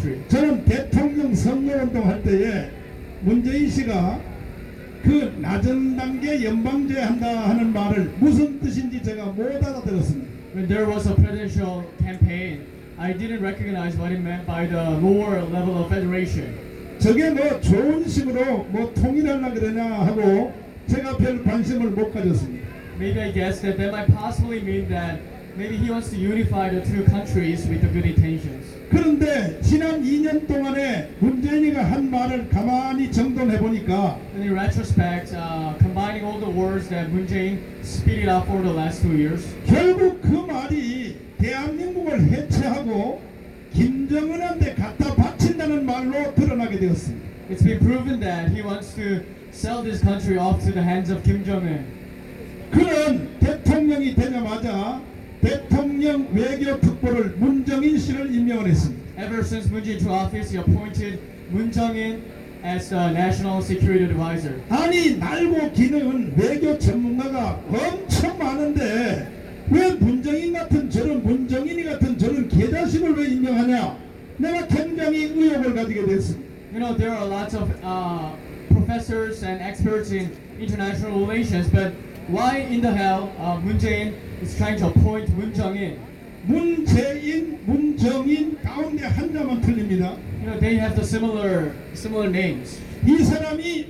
country. 저는 대통령 선거운동 할 때에 문재인 씨가 그 낮은 단계 연방제 한다 하는 말을 무슨 뜻인지 제가 못 알아들었습니다. When there was a presidential campaign, I didn't recognize what it meant by the lower level of federation. 저게 뭐 좋은 식으로 뭐 통일하려고 그러냐 하고 제가 별 관심을 못 가졌습니다. Maybe I guess that might possibly mean that maybe he wants to unify the two countries with the good intentions. 그런데 지난 2년 동안에 문재인이가 한 말을 가만히 정돈해 보니까 And in retrospect, combining all the words that Moon Jae-in spit out for the last 2 years, 결국 그 말이 대한민국을 해체하고 김정은한테 갖다 바친다는 말로 드러나게 되었습니다. it's been proven that he wants to sell this country off to the hands of Kim Jong-un. 그는 대통령이 되자마자 대통령 외교 특보를 문정인 씨를 임명을 했습니다. Ever since Moon Jae-in took office, he appointed Moon Jong-in as the National Security Advisor. 아니 날고 기는 외교 전문가가 엄청 많은데 왜 문정인 같은 저런 문정인이 같은 저런 개자식을 왜 임명하냐? 내가 굉장히 의혹을 가지게 됐습니다. You know, there are lots of professors and experts in international relations, but why in the hell Moon Jae-in is trying to appoint Moon Jong-in? 문재인, 문정인 가운데 한자만 틀립니다. You know, they have the similar names. 이 사람이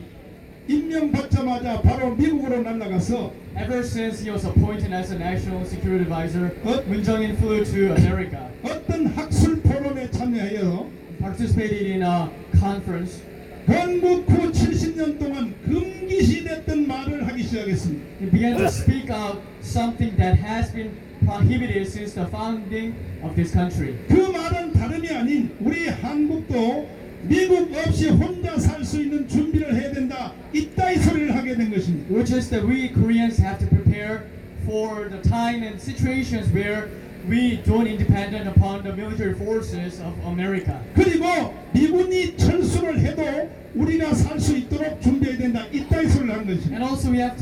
임명받자마자 바로 미국으로 날아가서 Ever since he was appointed as a National Security Advisor, 어? Moon Jong-in flew to America, 어떤 학술 포럼에 참여하여 participated in a conference. 건국 후 70년 동안 금기시됐던 말을 하기 시작했습니다. He began to speak out something that has been prohibited since the founding of this country. 그 말은 다름이 아닌 우리 한국도 미국 없이 혼자 살 수 있는 준비를 해야 된다. 이따위 소리를 하게 된 것입니다. Which is that we Koreans have to prepare for the time and situations where we don't independent upon the military forces of America. 그리고 미군이 철수를 해도 우리가 살 수 있도록 준비해야 된다. 이따위 소리를 한 것입니다. And also we have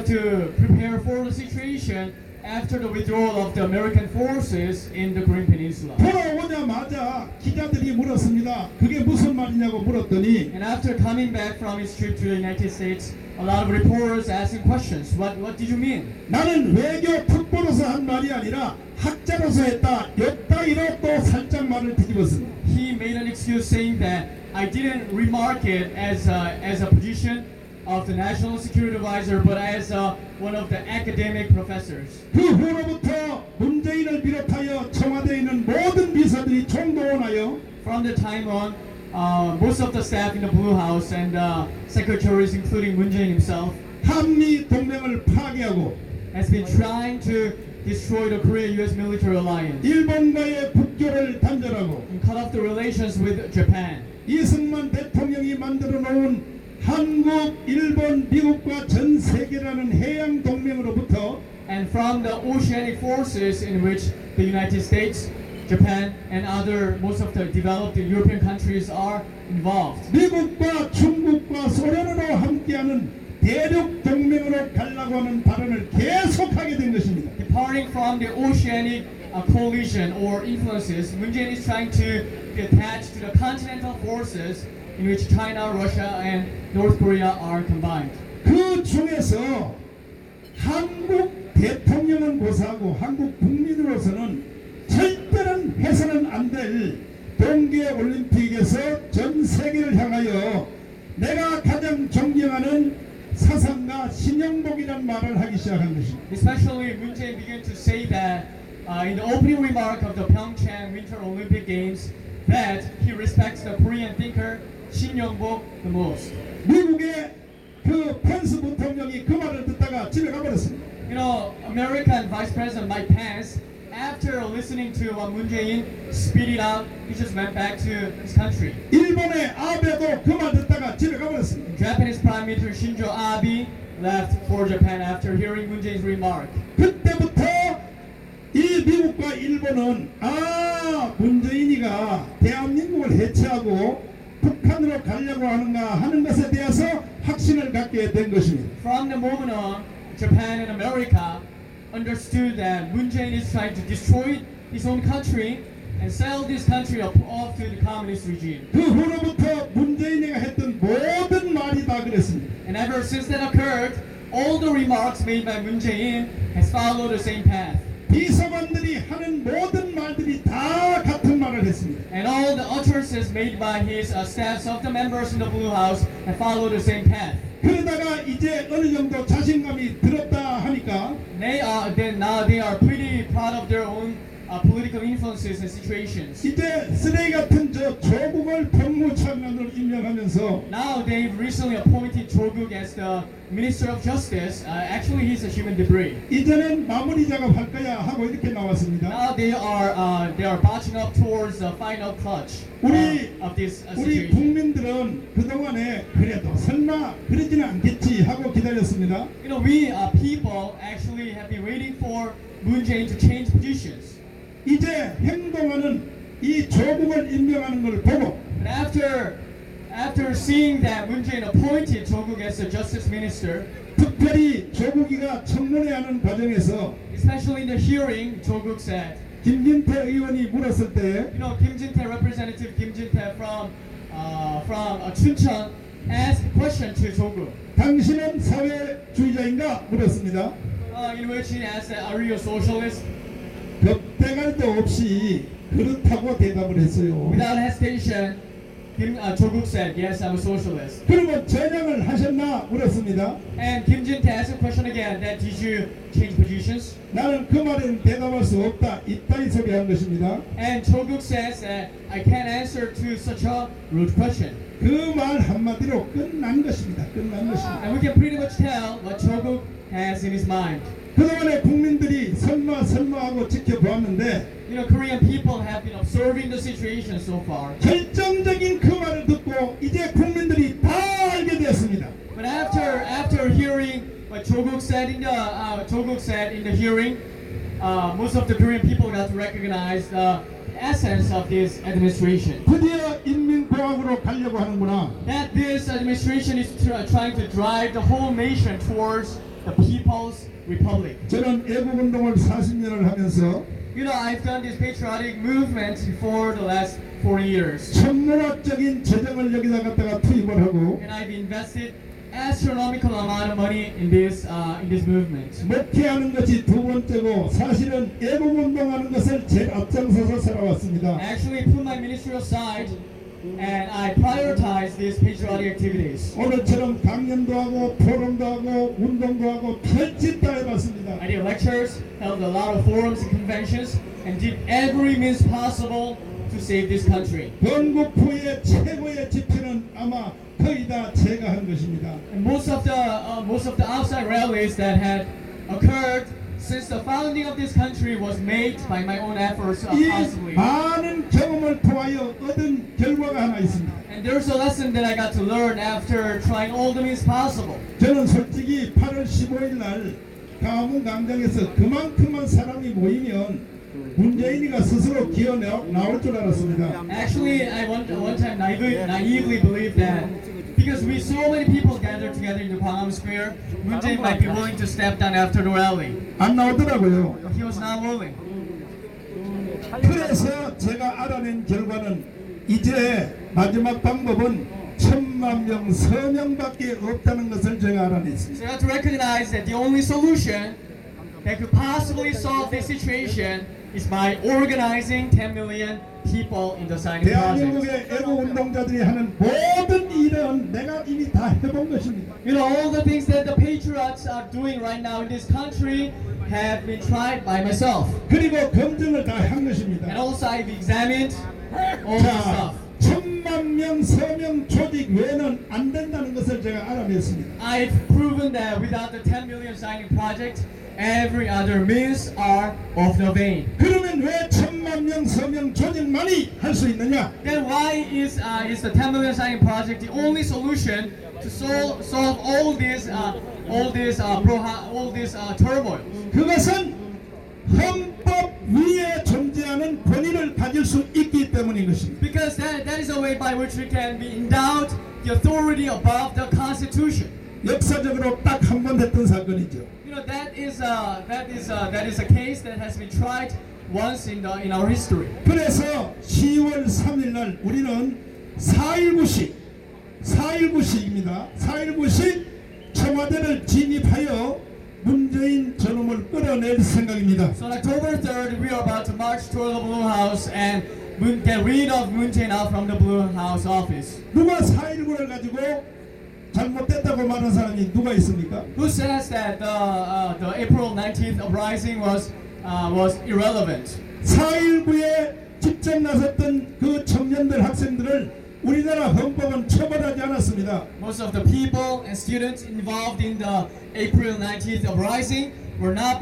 to prepare for the situation after the withdrawal of the American forces in the Korean Peninsula. 돌아오자마자 기자들이 물었습니다. 그게 무슨 말이냐고 물었더니 And after coming back from his trip to the United States, a lot of reporters asking questions. What did you mean? 나는 외교 특보로서 한 말이 아니라 학자로서 했다. 이따위로 또 살짝 말을 뒤집었습니다. He made an excuse saying that I didn't remark it as a position of the National Security Advisor, but as one of the academic professors. 그 후로부터 문재인을 비롯하여 청와대에 있는 모든 비서들이 총동원하여 From the time on, most of the staff in the Blue House and secretaries, including Moon Jae-in himself, 한미 동맹을 파괴하고 has been trying to destroy the Korea-U.S. military alliance 일본과의 국교를 단절하고 and cut off the relations with Japan. 이승만 대통령이 만들어 놓은 한국, 일본, 미국과 전 세계라는 해양 동맹으로부터 And from the oceanic forces in which the United States, Japan, and most of the developed European countries are involved. 미국과 중국과 소련으로 함께하는 대륙 동맹으로 가려고 하는 발언을 계속하게 된 것입니다. Departing from the oceanic coalition or influences, Moon Jae-in is trying to be attached to the continental forces in which China, Russia, and North Korea are combined. 그 중에서 한국 대통령은 고사하고 한국 국민으로서는 절대는 해서는 안 될 동계올림픽에서 전 세계를 향하여 내가 가장 존경하는 사상가 신영복이란 말을 하기 시작한 것입니다. Especially Moon Jae-in began to say that in the opening remark of the Pyeongchang Winter Olympic Games that he respects the Korean thinker Shin Young-bok the most. 미국의 그 펜스 부통령이 그 말을 듣다가 집에 가버렸습니다. You know, American Vice President Mike Pence, after listening to what Moon Jae-in spit it out, he just went back to his country. 일본의 아베도 그 말 듣다가 집에 가버렸습니다. Japanese Prime Minister Shinzo Abe left for Japan after hearing Moon Jae-in's remark. 그때부터 이 미국과 일본은 문재인이가 대한민국을 해체하고 북한으로 가려고 하는가 하는 것에 대해서 확신을 갖게 된 것입니다. From the moment on, Japan and America understood that Moon Jae-in is trying to destroy his own country and sell this country off to the communist regime. 그 후로부터 문재인이가 했던 모든 말이 다 그랬습니다. And ever since that occurred, all the remarks made by Moon Jae-in has followed the same path. 비서관들이 하는 모든 말들이 다 같은 말을 했습니다. And all the utterances made by his staffs of the members in the Blue House have followed the same path. 그러다가 이제 어느 정도 자신감이 들었다 하니까 Now they are pretty proud of their own political influences and situations. 이제 쓰레기 같은 저 조국을 법무차관으로 임명하면서 Now they've recently appointed Cho Guk as the Minister of Justice. Actually, he's a human debris. 이제는 마무리 작업할 거야 하고 이렇게 나왔습니다. Now they are marching up towards the final clutch of this 우리 situation. 국민들은 그동안에 그래도 설마 그러지는 않겠지 하고 기다렸습니다. You know, we people actually have been waiting for Moon Jae-in to change positions. 이제 행동하는 이 조국을 임명하는 걸 보고 But after seeing that Moon Jae-in appointed Cho Guk as the Justice Minister, 특별히 조국이가 청문회하는 과정에서 especially in the hearing, Cho Guk said, 김진태 의원이 물었을 때 you know, Kim Jin-tae, Representative Kim Jin-tae from Chuncheon, asked a question to Cho Guk, 당신은 사회주의자인가 물었습니다. in which he asked, "Are you a socialist?" 겁대갈도 없이 그렇다고 대답을 했어요. Without hesitation, Cho Guk said, "Yes, I'm a socialist." 그러면 전향을 하셨나 물었습니다. And Kim Jin-tae asked the question again, that did you change positions? 나는 그 말에는 대답할 수 없다. 이따위 소리 한 것입니다. And Cho Guk says that I can't answer to such a rude question. 그 말 한마디로 끝난 것입니다. 끝난 것입니다. And we can pretty much tell what Cho Guk has in his mind. 그동안에 국민들이 설마 하고 지켜보았는데 You know, Korean people have been observing the situation so far. 결정적인 그 말을 듣고 이제 국민들이 다 알게 되었습니다. But after hearing what Cho Guk said in the hearing, most of the Korean people got to recognize the essence of this administration. 드디어 인민공화국으로 가려고 하는구나. That this administration is trying to drive the whole nation towards the People's Republic. 저는 애국운동을 40년을 하면서 You know, I've done this patriotic movement for the last 40 years. 천문학적인 재정을 여기다 갖다가 투입을 하고 And I've invested astronomical amount of money in this movement. 목회하는 것이 두 번째고 사실은 애국운동하는 것을 제일 앞장서서 살아왔습니다. I actually put my ministry aside and I prioritize these patriotic activities. 오늘처럼 강연도 하고 포럼도 하고 운동도 하고 별짓 다 해봤습니다. I did lectures, held a lot of forums and conventions, and did every means possible to save this country. 건국후의 최고의 집회는 아마 거의 다 제가 한 것입니다. And most of the outside rallies that had occurred since the founding of this country was made by my own efforts, 이 possibly. 많은 경험을 통하여 얻은 결과가 하나 있습니다. And there's a lesson that I got to learn after trying all the means possible. 저는 솔직히 8월 15일 날 강화문 광장에서 그만큼만 사람이 모이면 문재인이가 스스로 기어 나올 줄 알았습니다. Actually, I one time naively believed that because we so many people gathered together in the Gwangham Square, Moon Jae-in might be willing to step down after the rally. 안 나오더라고요. But he was not willing. 그래서 제가 알아낸 결과는 이제 마지막 방법은 1,000,000명 서명밖에 없다는 것을 제가 알아냈습니다. So you have to recognize that the only solution that could possibly solve this situation is by organizing 10 million people in the signing project. 대한민국의 애국운동자들이 하는 모든 일은 내가 이미 다 해본 것입니다. You know, all the things that the patriots are doing right now in this country have been tried by myself. 그리고 검증을 다 한 And 것입니다. also I've examined all this 자, stuff. 1,000,000명 서명 조직 외에는 안 된다는 것을 제가 알아냈습니다. I've proven that without the 10 million signing project, every other means are of no vain. 그러면 왜 1,000,000명 서명 조직만이 할 수 있느냐? Then why is the 10 million signing project the only solution to solve all this turmoil? 그것은 헌법 위에 존재하는 권위를 가질 수 있기 때문인 것입니다. Because that is a way by which we can be endowed the authority above the Constitution. 역사적으로 딱 한 번 했던 사건이죠. You know, that is a case that has been tried once in our history. 그래서 10월 3일 날 우리는 4.19식입니다. 4.19식 청와대를 진입하여 문재인 저놈을 끌어낼 생각입니다. So on October 3rd, we are about to march toward the Blue House and get rid of Moon Jae-in from the Blue House office. 누가 4.19를 가지고 잘못됐다고 말하는 사람이 누가 있습니까? Who says that the April 19th uprising was irrelevant? 4.19에 직접 나섰던 그 청년들 학생들을 우리나라 헌법은 처벌하지 않았습니다. Most of the people and students involved in the April 19th uprising were not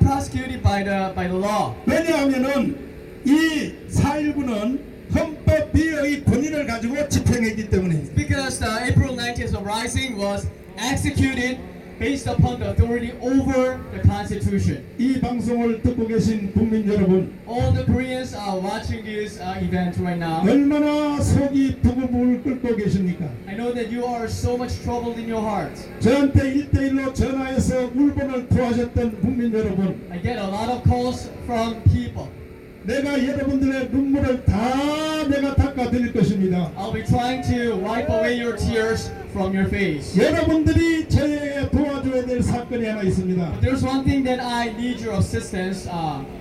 prosecuted by the law. 왜냐하면은 이 4.19는 헌법 비의 권위를 가지고 집행했기 때문입니다. Because the April 19th uprising was executed based upon the authority over the Constitution. 이 방송을 듣고 계신 국민 여러분, All the Koreans are watching this event right now. 얼마나 속이 부글부글 끓고 계십니까? I know that you are so much troubled in your heart. 저한테 1대1로 전화해서 울분을 토하셨던 국민 여러분, I get a lot of calls from people. 내가 여러분들의 눈물을 다 내가 닦아드릴 것입니다. I'll be trying to wipe away your tears from your face. 여러분들이 저에게 도와줘야 될 사건이 하나 있습니다. There's one thing that I need your assistance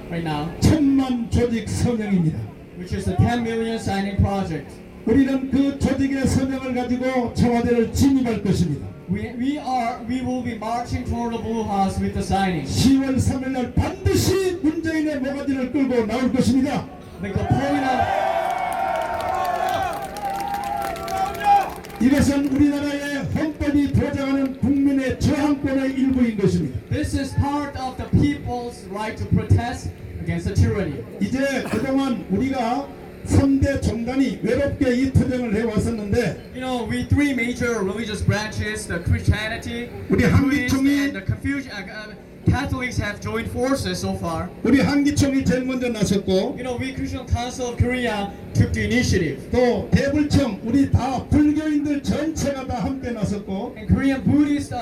right now, 1000만 조직 서명입니다. which is the 10 million signing project. 우리는 그 조직의 서명을 가지고 청와대를 진입할 것입니다. We will be marching toward the Blue House with the signing. 10월 3일 날 반드시 문재인의 모가지를 끌고 나올 것입니다. Like the point of 이것은 우리나라의 헌법이 보장하는 국민의 저항권의 일부인 것입니다. this is part of the people's right to protest against the tyranny. 이제 그동안 우리가 3대 종단이 외롭게 이 투쟁을 해왔었는데 You know, we three major religious branches, the Christianity, 우리 Buddhist, 한기총이 and the Confucian, Catholics have joined forces so far. 우리 한기총이 제일 먼저 나섰고 You know, we Christian Council of Korea took the initiative. 또 대불청 우리 다 불교인들 전체가 다 함께 나섰고 And Korean Buddhist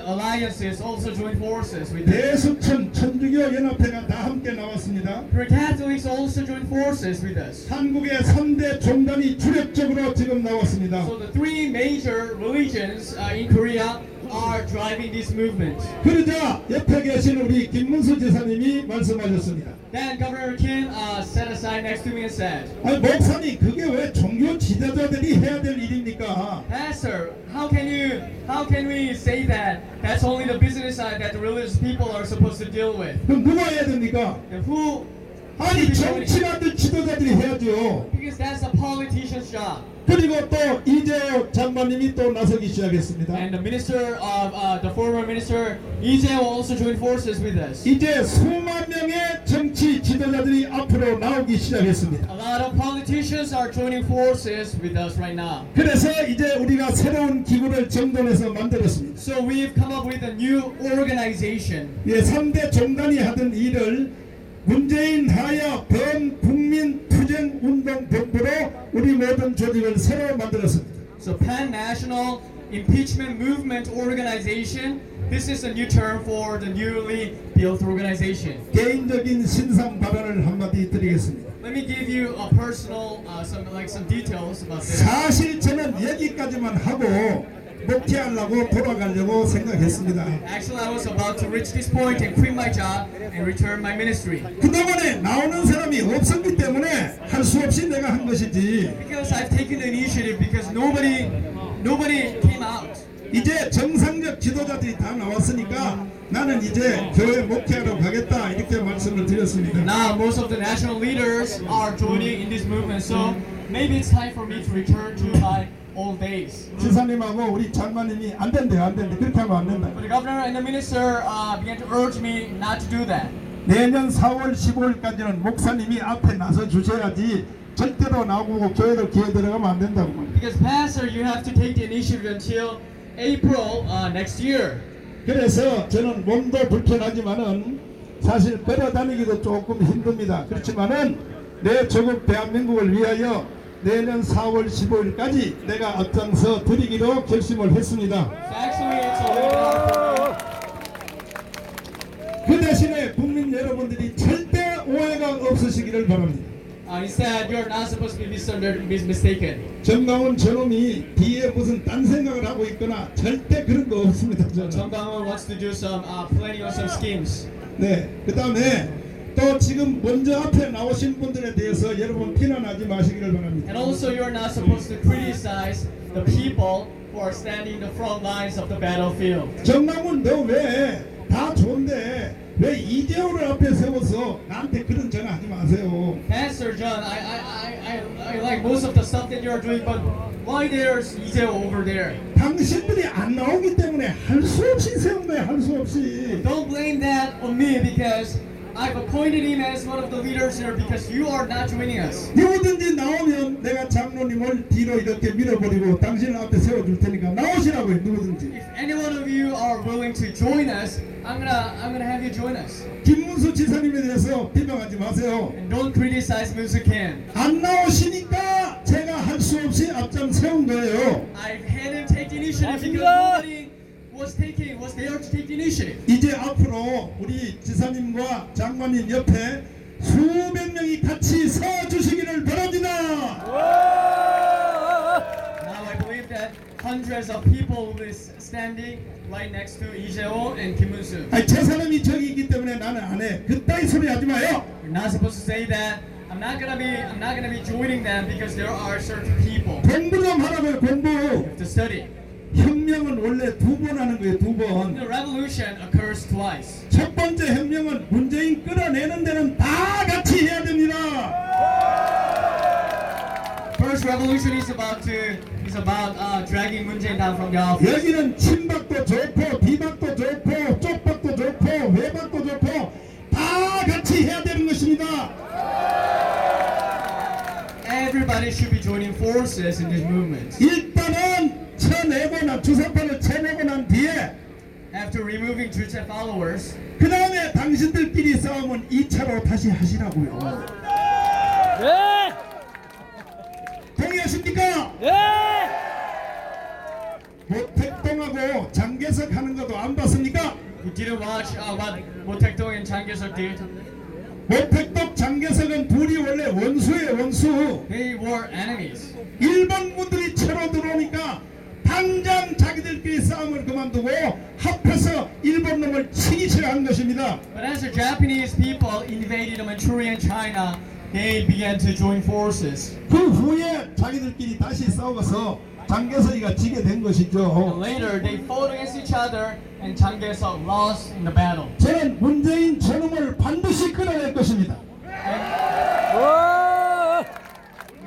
alliances also joined forces with them. 대숙천 천주교 연합회가 다 함께 나왔습니다. Korean Catholics also joined forces with us. 한국의 3대 종단이 주력적으로 지금 나왔습니다. So the three major religions in Korea are driving this movement. 그러자 옆에 계신 우리 김문수 지사님이 말씀하셨습니다. Then Governor Kim sat aside next to me and said, 아니 목사님 그게 왜 종교 지도자들이 해야 될 일입니까? Pastor, how can we say that that's only the business side that the religious people are supposed to deal with? 그럼 누가 해야 됩니까? And who? 아니 정치가들 지도자들이 해야죠. Because that's a politician's job. 그리고 또 이재호 장관님이 또 나서기 시작했습니다. And the minister of the former minister Lee Jae-won also joined forces with us. 이제 수만 명의 정치 지도자들이 앞으로 나오기 시작했습니다. A lot of politicians are joining forces with us right now. 그래서 이제 우리가 새로운 기구를 정돈해서 만들었습니다. So we've come up with a new organization. 예, 3대 종단이 하던 일을 문재인 하야 범국민 투쟁 운동 본부로 우리 모든 조직을 새로 만들었습니다. So Pan National Impeachment Movement Organization. This is a new term for the newly built organization. 개인적인 신상 발언을 한마디 드리겠습니다. Let me give you a personal, some details about this. 사실 저는 여기까지만 하고 목퇴하려고 돌아가려고 생각했습니다. Actually, I was about to reach this point and quit my job and return my ministry. 그동안에 나오는 사람이 없었기 때문에 할 수 없이 내가 한 것이지. Because I've taken the initiative because nobody came out. 이제 정상적 지도자들이 다 나왔으니까 나는 이제 교회 목회하러 가겠다 이렇게 말씀을 드렸습니다. Now most of the national leaders are joining in this movement, so maybe it's time for me to return to my old days. 지사님하고 우리 장관님이 안 된대 그렇게 하면 안 된다. But the governor and the minister began to urge me not to do that. 내년 4월 15일까지는 목사님이 앞에 나서 주셔야지 절대로 나오고 교회를 기회 들어가면 안 된다고. Because pastor, you have to take the initiative until April next year. 그래서 저는 몸도 불편하지만은 사실 걸어 다니기도 조금 힘듭니다. 그렇지만은 내 조국 대한민국을 위하여 내년 4월 15일까지 내가 앞장서 드리기로 결심을 했습니다. Actually, it's a little hard for me. 그 대신에 국민 여러분들이 절대 없으시기를 바랍니다. Instead, you're not supposed to be mistaken. 정강훈 저놈이 뒤에 무슨 딴 생각을 하고 있거나 절대 그런 거 없습니다. 저는. Jung Kang-hoon wants to do some planning on some schemes. 네, 그 다음에 또 지금 먼저 앞에 나오신 분들에 대해서 여러분 비난하지 마시기를 바랍니다. And also, you're not supposed to criticize the people who are standing in the front lines of the battlefield. 정강훈 너 왜 다 좋은데 왜 이재호를 앞에 세워서 나한테 그런 전화하지 마세요. Pastor John, I like most of the stuff that you're doing, but why there's Lee Jae-woo over there? 당신들이 안 나오기 때문에 할 수 없이 세운 거야. 할 수 없이. Don't blame that on me because I've appointed him as one of the leaders here because you are not joining us. 누구든지 나오면 내가 장로님을 뒤로 이렇게 밀어버리고 당신 앞에 세워줄 테니까 나오시라고요. 누구든지. If any one of you are willing to join us, I'm gonna have you join us. 김문수 지사님에 대해서 비방하지 마세요. And don't criticize Moon-soo Kim. 안 나오시니까 제가 할 수 없이 앞장 세운 거예요. I've had him take the initiative because nobody was there to take the initiative. 이제 앞으로 우리 지사님과 장관님 옆에 수백 명이 같이 서 주시기를 바랍니다. Now I believe that hundreds of people will be standing right next to Lee Jae-woo and Kim Moon-soo. 아니 저 사람이 저기 있기 때문에 나는 안 해. 그따위 소리 하지 마요. You're not supposed to say that. I'm not gonna be joining them because there are certain people. 공부 좀 하라고요. 공부. You have to study. 혁명은 원래 두 번 하는 거예요. 두 번. The revolution occurs twice. 첫 번째 혁명은 문재인 끌어내는 데는 다 같이 해야 됩니다. First revolution is about dragging Moon Jae-in down from the office. 여기는 친박도 좋고 비박도 좋고 쪽박도 좋고 외박도 좋고 다 같이 해야 되는 것입니다. Everybody should be joining forces in this movement. 일단은 쳐내고 난 주사파를 쳐내고 난 뒤에 After removing Juche followers, 그 다음에 당신들끼리 싸움은 2차로 다시 하시라고요. 네! 동의하십니까? 네! 모택동하고 장개석 하는 것도 안 봤습니까? you didn't watch what Mo Taek-dong and Chang Kye-seok did. 모택동 장개석은 둘이 원래 원수예요. 원수. They were enemies. 일본 분들이 쳐로 들어오니까 당장 자기들끼리 싸움을 그만두고 합해서 일본 놈을 치기 시작한 것입니다. But as the Japanese people invaded Manchurian China, they began to join forces. 그 후에 자기들끼리 다시 싸워서 장개석이가 지게 된 And 것이죠. later, they fought against each other, and Chang Kye-seok lost in the battle. 저는 문재인 저놈을 반드시 끌어낼 것입니다. 오!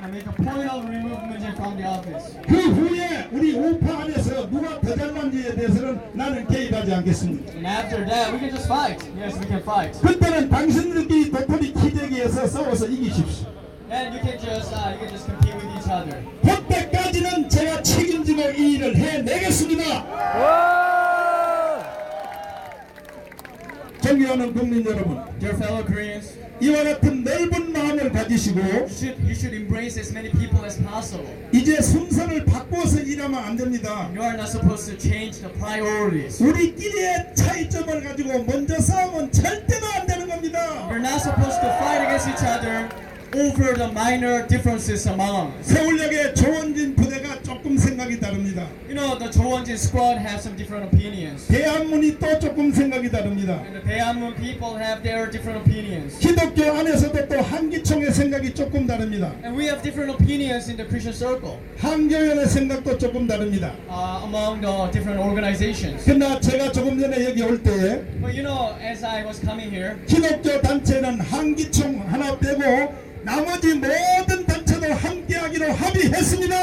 I make a point of removing Moon Jae from the office. 그 후에 우리 우파 안에서 누가 더 잘난지에 대해서는 나는 개입하지 않겠습니다. And after that, we can just fight. Yes, we can fight. 그때는 당신들끼리 도토리 키재기에서 싸워서 이기십시오. And you can just compete with each other. 그때까지는 제가 책임지고 이 일을 해내겠습니다. 오! 존경하는 국민 여러분, Dear fellow Koreans, 이와 같은 넓은 마음을 가지시고 you should embrace as many people as possible. 이제 순서를 바꿔서 일하면 안 됩니다. You are not supposed to change the priorities. 우리끼리의 차이점을 가지고 먼저 싸우면 절대로 안 되는 겁니다. You're not supposed to fight against each other over the minor differences among us. 서울역의 조원진 부대가 조금 생각이 다릅니다. You know, the Chowonjin squad have some different opinions. 대한문이 또 조금 생각이 다릅니다. And the Daehanmun people have their different opinions. 기독교 안에서도 또 한기총의 생각이 조금 다릅니다. And we have different opinions in the Christian circle, 한교연의 생각도 조금 다릅니다. among the different organizations. 그러나 제가 조금 전에 여기 올 때 But you know, as I was coming here, 기독교 단체는 한기총 하나 빼고 나머지 모든 단체도 함께하기로 합의했습니다.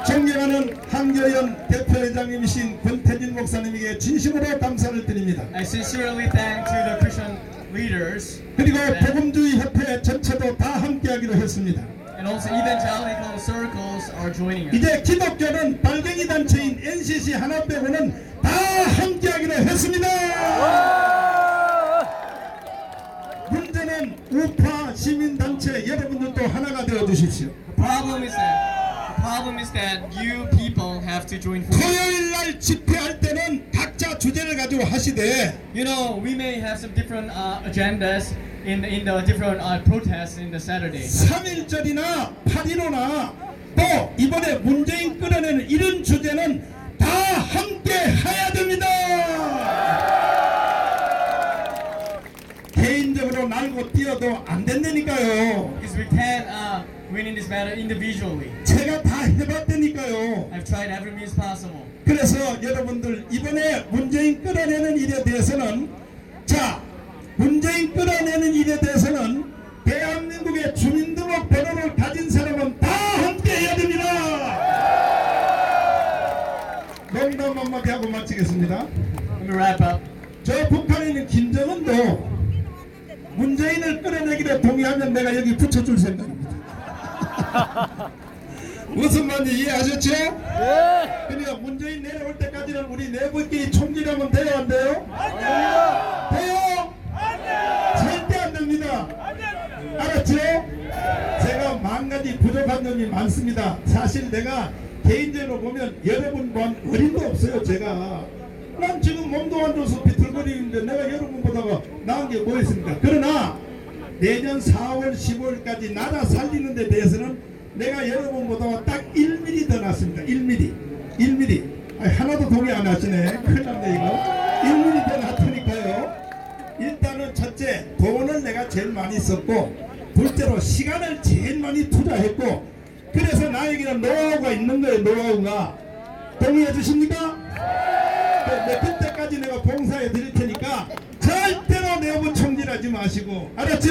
존경하는 한교연 대표회장님이신 권태진 목사님에게 진심으로 감사를 드립니다. I sincerely thank to the Christian leaders 그리고 복음주의 협회 전체도 다 함께하기로 했습니다. and also evangelical circles are joining us. 이제 기독교는 발갱이 단체인 NCC 하나 빼고는 다 함께하기로 했습니다. 문제는 우파 시민단체 여러분들도 하나가 되어 주십시오. The problem is that you people have to join forces. 토요일 날 집회할 때는 각자 주제를 가지고 하시되 You know, we may have some different agendas in the different protests in the Saturday. 3.1절이나 8.15나 또 이번에 문재인 끌어내는 이런 주제는 다 함께 해야 됩니다. 개인적으로 날고 뛰어도 안 된다니까요. Because we can't win in this matter individually. 제가 다 해봤다니까요. I've tried every means possible. 그래서 여러분들 이번에 문재인 끌어내는 일에 대해서는 자 문재인 끌어내는 일에 대해서는 대한민국의 주민등록 번호를 가진 사람은 다 함께 해야 됩니다. 농담 한마디 하고 마치겠습니다. Let me wrap up. 저 북한에 있는 김정은도 문재인을 끌어내기를 동의하면 내가 여기 붙여줄 생각입니다. 무슨 말인지 이해하셨죠? 네. 그러니까 문재인 내려올 때까지는 우리 내부끼리 총질하면 돼요 안 돼요? 돼요? 절대 안 됩니다. 알았죠? 제가 만 가지 부족한 점이 많습니다. 사실 내가 개인적으로 보면 여러분만 어림도 없어요. 제가 난 지금 몸도 안 좋아서 비틀거리는데 내가 여러분보다가 나은 게 뭐 있습니까? 그러나 내년 4월 15일까지 나라 살리는 데 대해서는 내가 여러분보다 딱 1mm 더 낫습니다. 1mm. 아니, 하나도 동의 안 하시네. 큰일 났네 이거. 1mm 더 낫다니까요. 일단은 첫째 돈을 내가 제일 많이 썼고 둘째로 시간을 제일 많이 투자했고 그래서 나에게는 노하우가 있는 거예요. 노하우가. 동의해 주십니까? 네, 그때까지 내가 봉사해 드릴 테니까 절대로 내부 총질하지 마시고 알았죠?